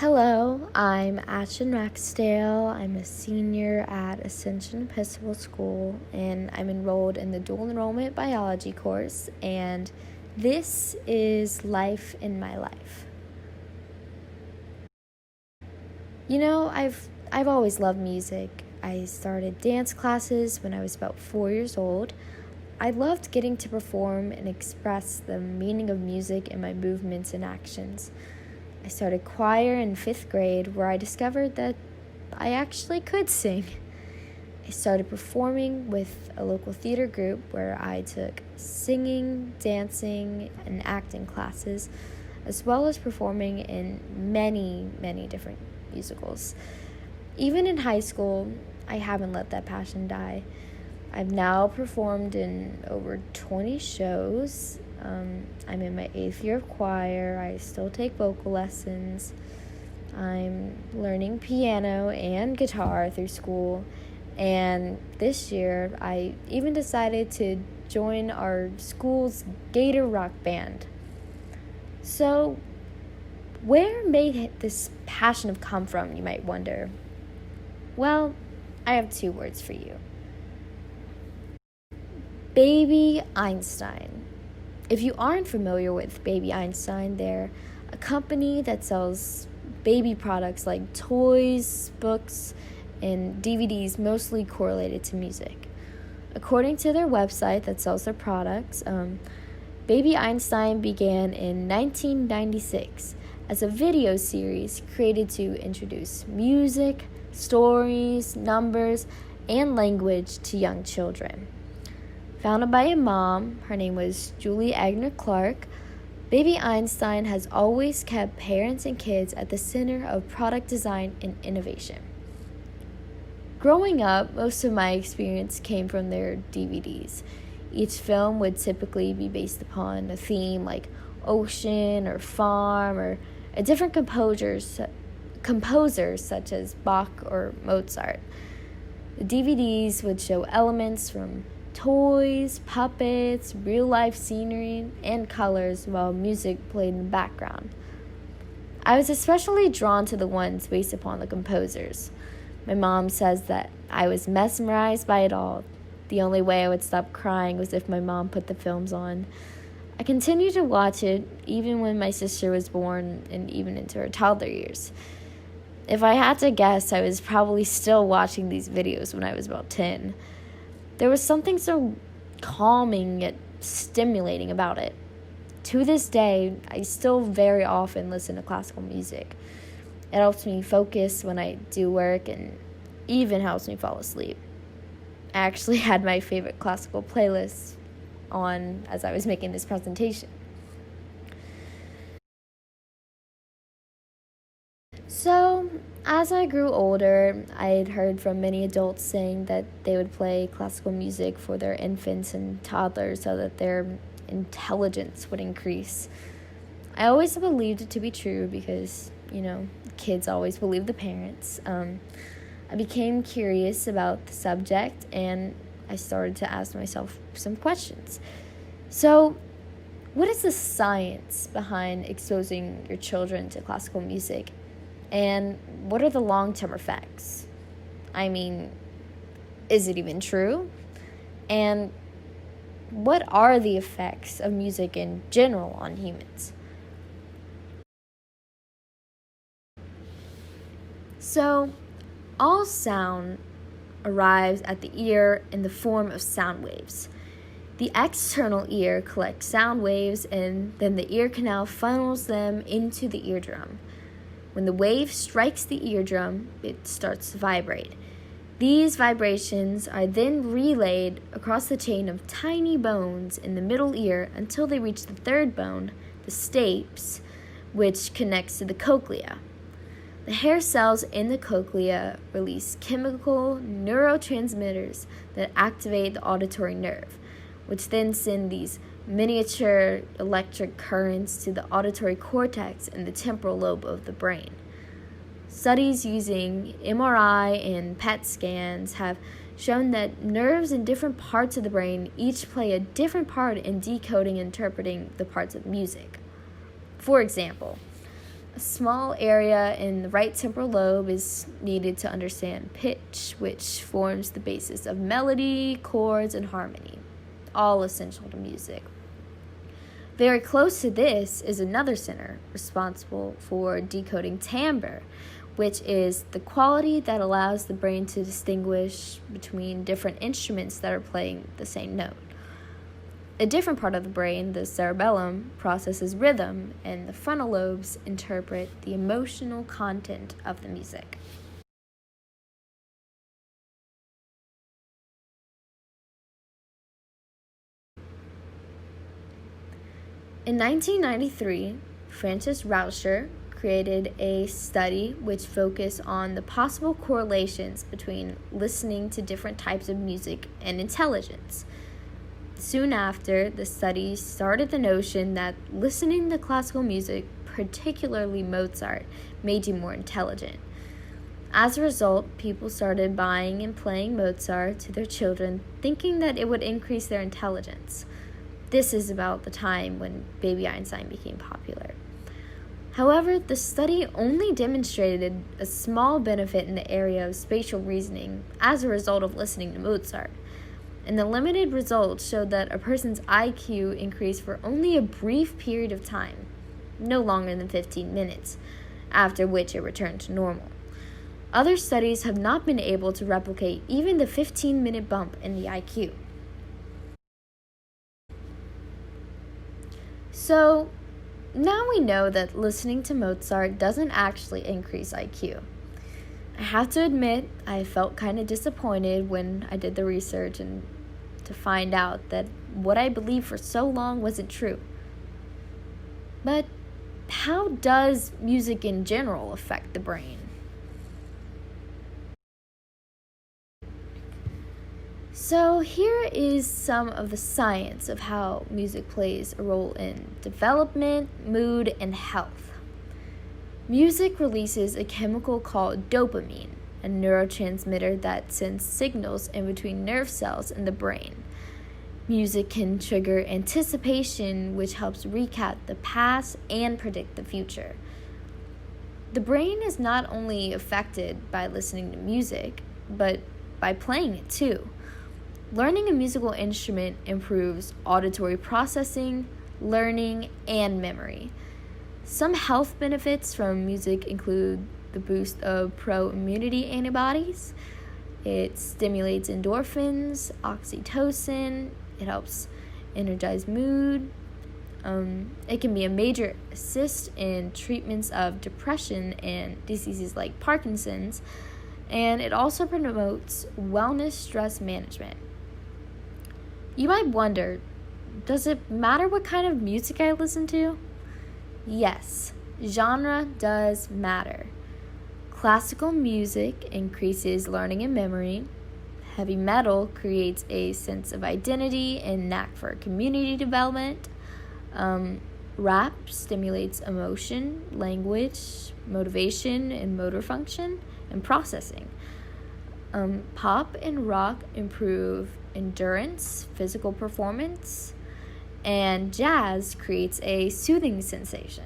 Hello, I'm Ashtyn Raxsdale. I'm a senior at Ascension Episcopal School, and I'm enrolled in the dual enrollment biology course, and this is Life in My Life. I've always loved music. I started dance classes when I was about 4 years old. I loved getting to perform and express the meaning of music in my movements and actions. I started choir in 5th grade, where I discovered that I actually could sing. I started performing with a local theater group where I took singing, dancing, and acting classes, as well as performing in many, many different musicals. Even in high school, I haven't let that passion die. I've now performed in over 20 shows. I'm in my 8th year of choir. I still take vocal lessons. I'm learning piano and guitar through school. And this year, I even decided to join our school's Gator Rock band. So, where may this passion have come from, you might wonder? Well, I have 2 words for you. Baby Einstein. If you aren't familiar with Baby Einstein, they're a company that sells baby products like toys, books, and DVDs mostly correlated to music. According to their website that sells their products, Baby Einstein began in 1996 as a video series created to introduce music, stories, numbers, and language to young children. Founded by a mom, her name was Julie Agner Clark, Baby Einstein has always kept parents and kids at the center of product design and innovation. Growing up, most of my experience came from their DVDs. Each film would typically be based upon a theme like ocean or farm or a different composers such as Bach or Mozart. The DVDs would show elements from toys, puppets, real-life scenery, and colors while music played in the background. I was especially drawn to the ones based upon the composers. My mom says that I was mesmerized by it all. The only way I would stop crying was if my mom put the films on. I continued to watch it even when my sister was born and even into her toddler years. If I had to guess, I was probably still watching these videos when I was about 10. There was something so calming yet stimulating about it. To this day, I still very often listen to classical music. It helps me focus when I do work and even helps me fall asleep. I actually had my favorite classical playlist on as I was making this presentation. So, as I grew older, I had heard from many adults saying that they would play classical music for their infants and toddlers so that their intelligence would increase. I always believed it to be true because, kids always believe the parents. I became curious about the subject and I started to ask myself some questions. So, what is the science behind exposing your children to classical music? And what are the long-term effects? I mean, is it even true? And what are the effects of music in general on humans? So, all sound arrives at the ear in the form of sound waves. The external ear collects sound waves and then the ear canal funnels them into the eardrum. When the wave strikes the eardrum, it starts to vibrate. These vibrations are then relayed across the chain of tiny bones in the middle ear until they reach the third bone, the stapes, which connects to the cochlea. The hair cells in the cochlea release chemical neurotransmitters that activate the auditory nerve, which then send these miniature electric currents to the auditory cortex and the temporal lobe of the brain. Studies using MRI and PET scans have shown that nerves in different parts of the brain each play a different part in decoding and interpreting the parts of music. For example, A small area in the right temporal lobe is needed to understand pitch, which forms the basis of melody, chords, and harmony, all essential to music. Very close to this is another center responsible for decoding timbre, which is the quality that allows the brain to distinguish between different instruments that are playing the same note. A different part of the brain, the cerebellum, processes rhythm, and the frontal lobes interpret the emotional content of the music. In 1993, Francis Rauscher created a study which focused on the possible correlations between listening to different types of music and intelligence. Soon after, the study started the notion that listening to classical music, particularly Mozart, made you more intelligent. As a result, people started buying and playing Mozart to their children, thinking that it would increase their intelligence. This is about the time when Baby Einstein became popular. However, the study only demonstrated a small benefit in the area of spatial reasoning as a result of listening to Mozart. And the limited results showed that a person's IQ increased for only a brief period of time, no longer than 15 minutes, after which it returned to normal. Other studies have not been able to replicate even the 15-minute bump in the IQ. So, now we know that listening to Mozart doesn't actually increase IQ. I have to admit, I felt kind of disappointed when I did the research and to find out that what I believed for so long wasn't true. But how does music in general affect the brain? So here is some of the science of how music plays a role in development, mood, and health. Music releases a chemical called dopamine, a neurotransmitter that sends signals in between nerve cells in the brain. Music can trigger anticipation, which helps recap the past and predict the future. The brain is not only affected by listening to music, but by playing it too. Learning a musical instrument improves auditory processing, learning, and memory. Some health benefits from music include the boost of pro-immunity antibodies. It stimulates endorphins, oxytocin. It helps energize mood. It can be a major assist in treatments of depression and diseases like Parkinson's. And it also promotes wellness stress management. You might wonder, does it matter what kind of music I listen to? Yes, genre does matter. Classical music increases learning and memory. Heavy metal creates a sense of identity and knack for community development. Rap stimulates emotion, language, motivation, and motor function and processing. Pop and rock improve endurance, physical performance, and jazz creates a soothing sensation.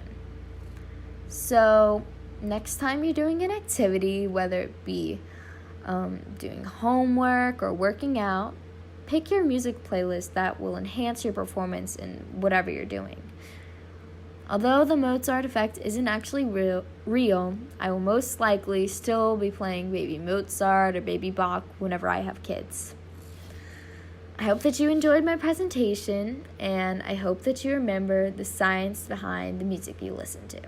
So, next time you're doing an activity, whether it be doing homework or working out, pick your music playlist that will enhance your performance in whatever you're doing. Although the Mozart effect isn't actually real, I will most likely still be playing Baby Mozart or Baby Bach whenever I have kids. I hope that you enjoyed my presentation, and I hope that you remember the science behind the music you listen to.